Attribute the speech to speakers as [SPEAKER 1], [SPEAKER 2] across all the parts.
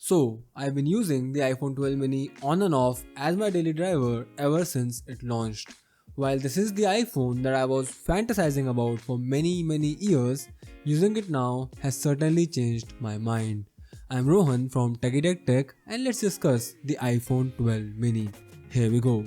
[SPEAKER 1] So, I've been using the iPhone 12 mini on and off as my daily driver ever since it launched. While this is the iPhone that I was fantasizing about for many years, using it now has certainly changed my mind. I'm Rohan from TechieTechTech and let's discuss the iPhone 12 mini. Here we go.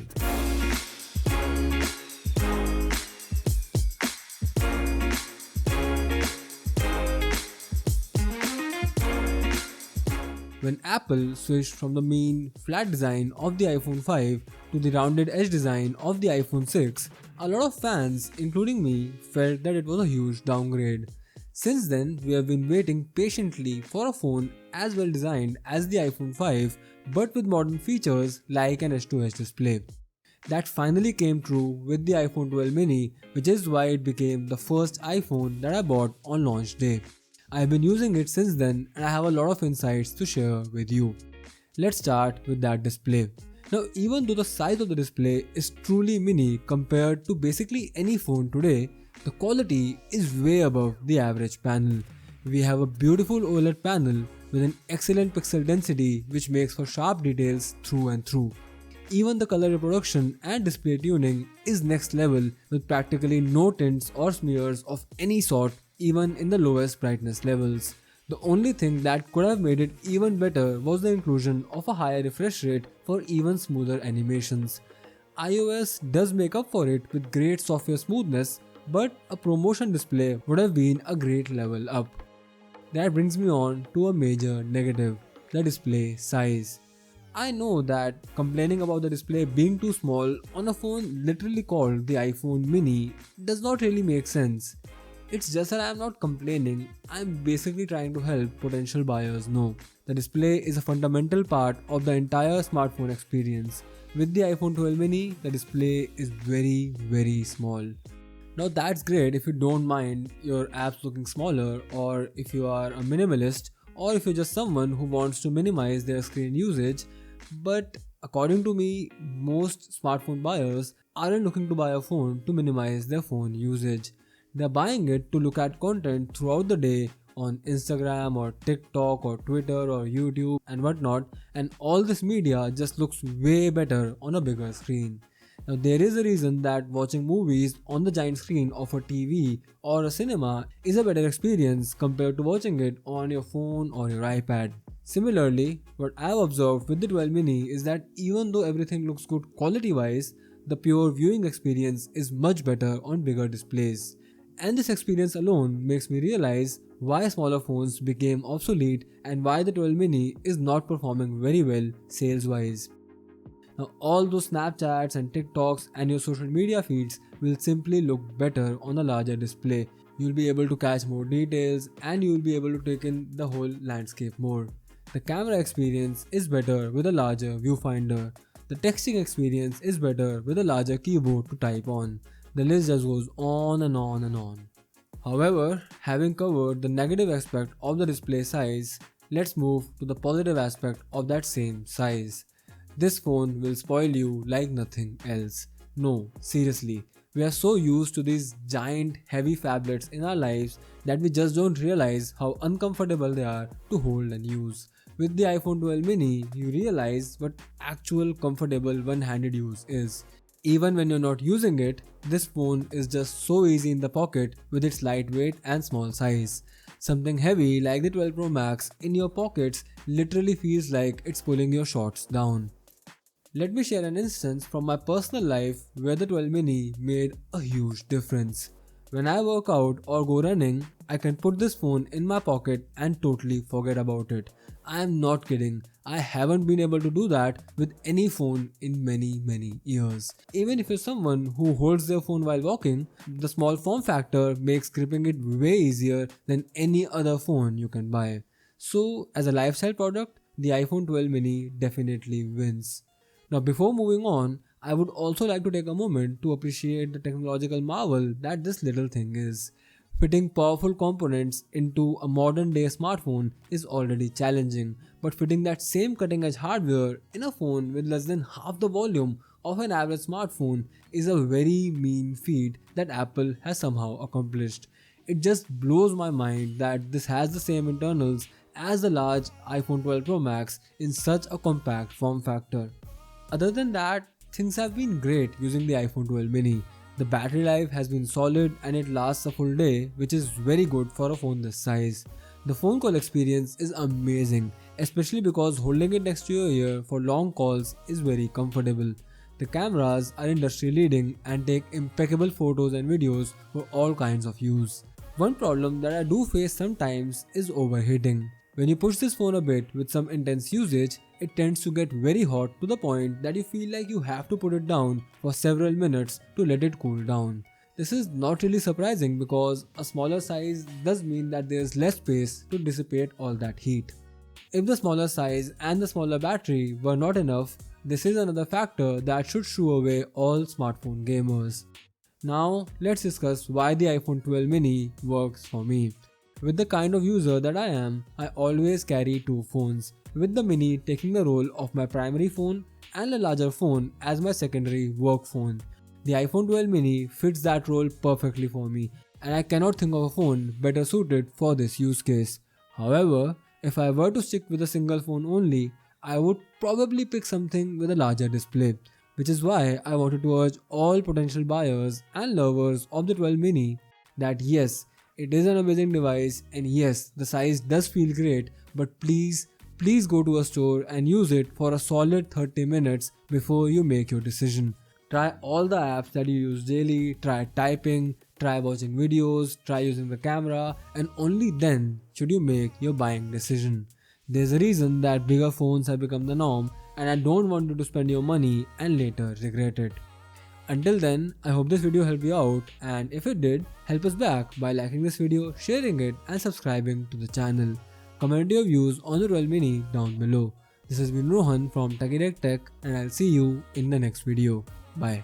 [SPEAKER 1] When Apple switched from the mean, flat design of the iPhone 5 to the rounded edge design of the iPhone 6, a lot of fans, including me, felt that it was a huge downgrade. Since then, we have been waiting patiently for a phone as well designed as the iPhone 5 but with modern features like an edge-to-edge display. That finally came true with the iPhone 12 mini, which is why it became the first iPhone that I bought on launch day. I've been using it since then and I have a lot of insights to share with you. Let's start with that display. Now, even though the size of the display is truly mini compared to basically any phone today, the quality is way above the average panel. We have a beautiful OLED panel with an excellent pixel density which makes for sharp details through and through. Even the color reproduction and display tuning is next level with practically no tints or smears of any sort even in the lowest brightness levels. The only thing that could have made it even better was the inclusion of a higher refresh rate for even smoother animations. iOS does make up for it with great software smoothness, but a promotion display would have been a great level up. That brings me on to a major negative, the display size. I know that complaining about the display being too small on a phone literally called the iPhone mini does not really make sense. It's just that I'm not complaining, I'm basically trying to help potential buyers know. The display is a fundamental part of the entire smartphone experience. With the iPhone 12 mini, the display is very small. Now that's great if you don't mind your apps looking smaller, or if you are a minimalist, or if you're just someone who wants to minimize their screen usage. But according to me, most smartphone buyers aren't looking to buy a phone to minimize their phone usage. They're buying it to look at content throughout the day on Instagram or TikTok or Twitter or YouTube and whatnot, and all this media just looks way better on a bigger screen. Now, there is a reason that watching movies on the giant screen of a TV or a cinema is a better experience compared to watching it on your phone or your iPad. Similarly, what I've observed with the 12 mini is that even though everything looks good quality wise, the pure viewing experience is much better on bigger displays. And this experience alone makes me realize why smaller phones became obsolete and why the 12 mini is not performing very well sales wise. Now, all those Snapchats and TikToks and your social media feeds will simply look better on a larger display. You'll be able to catch more details and you'll be able to take in the whole landscape more. The camera experience is better with a larger viewfinder. The texting experience is better with a larger keyboard to type on. The list just goes on and on and on. However, having covered the negative aspect of the display size, let's move to the positive aspect of that same size. This phone will spoil you like nothing else. No, seriously, we are so used to these giant heavy phablets in our lives that we just don't realize how uncomfortable they are to hold and use. With the iPhone 12 mini, you realize what actual comfortable one-handed use is. Even when you're not using it, this phone is just so easy in the pocket with its lightweight and small size. Something heavy like the 12 Pro Max in your pockets literally feels like it's pulling your shorts down. Let me share an instance from my personal life where the 12 mini made a huge difference. When I work out or go running, I can put this phone in my pocket and totally forget about it. I am not kidding. I haven't been able to do that with any phone in many years. Even if you're someone who holds their phone while walking, the small form factor makes gripping it way easier than any other phone you can buy. So, as a lifestyle product, the iPhone 12 mini definitely wins. Now, before moving on, I would also like to take a moment to appreciate the technological marvel that this little thing is. Fitting powerful components into a modern day smartphone is already challenging, but fitting that same cutting edge hardware in a phone with less than half the volume of an average smartphone is a very mean feat that Apple has somehow accomplished. It just blows my mind that this has the same internals as the large iPhone 12 Pro Max in such a compact form factor. Other than that, things have been great using the iPhone 12 mini. The battery life has been solid and it lasts a full day, which is very good for a phone this size. The phone call experience is amazing, especially because holding it next to your ear for long calls is very comfortable. The cameras are industry leading and take impeccable photos and videos for all kinds of use. One problem that I do face sometimes is overheating. When you push this phone a bit with some intense usage, it tends to get very hot to the point that you feel like you have to put it down for several minutes to let it cool down. This is not really surprising because a smaller size does mean that there is less space to dissipate all that heat. If the smaller size and the smaller battery were not enough, this is another factor that should shoo away all smartphone gamers. Now let's discuss why the iPhone 12 mini works for me. With the kind of user that I am, I always carry two phones, with the mini taking the role of my primary phone and the larger phone as my secondary work phone. The iPhone 12 mini fits that role perfectly for me, and I cannot think of a phone better suited for this use case. However, if I were to stick with a single phone only, I would probably pick something with a larger display, which is why I wanted to urge all potential buyers and lovers of the 12 mini that yes, it is an amazing device and yes, the size does feel great, but please go to a store and use it for a solid 30 minutes before you make your decision. Try all the apps that you use daily, try typing, try watching videos, try using the camera, and only then should you make your buying decision. There's a reason that bigger phones have become the norm, and I don't want you to spend your money and later regret it. Until then, I hope this video helped you out, and if it did, help us back by liking this video, sharing it and subscribing to the channel. Comment your views on the 12 mini down below. This has been Rohan from TechieTechTech and I'll see you in the next video. Bye.